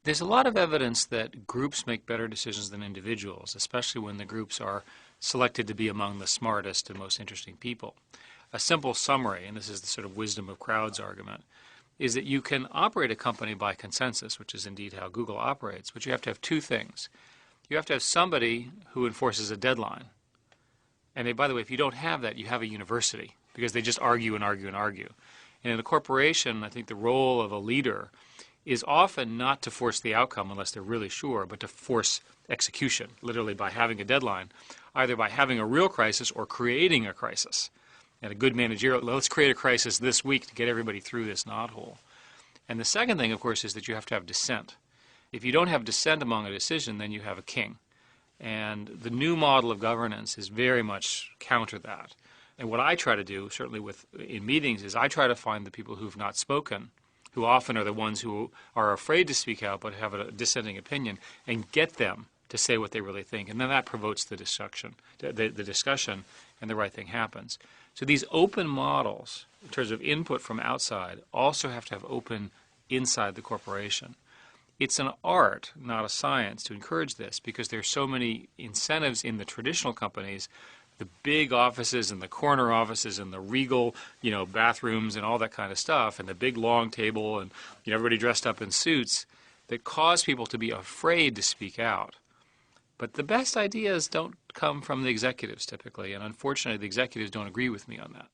There's a lot of evidence that groups make better decisions than individuals, especially when the groups are selected to be among the smartest and most interesting people. A simple summary, and this is the sort of wisdom of crowds argument, is that you can operate a company by consensus, which is indeed how Google operates, but you have to have two things. You have to have somebody who enforces a deadline. And by the way, if you don't have that, you have a university, because they just argue and argue and argue. And in a corporation, I think the role of a leader is often not to force the outcome unless they're really sure, but to force execution, literally by having a deadline, either by having a real crisis or creating a crisis. And a good managerial, let's create a crisis this week to get everybody through this knothole. And the second thing, of course, is that you have to have dissent. If you don't have dissent among a decision, then you have a king. And the new model of governance is very much counter that. And what I try to do, certainly in meetings, is I try to find the people who've not spoken, who often are the ones who are afraid to speak out but have a dissenting opinion, and get them to say what they really think. And then that provokes the discussion, and the right thing happens. So these open models, in terms of input from outside, also have to have open inside the corporation. It's an art, not a science, to encourage this, because there are so many incentives in the traditional companies, the big offices and the corner offices and the regal, bathrooms and all that kind of stuff, and the big long table and everybody dressed up in suits, that cause people to be afraid to speak out. But the best ideas don't come from the executives typically, and unfortunately the executives don't agree with me on that.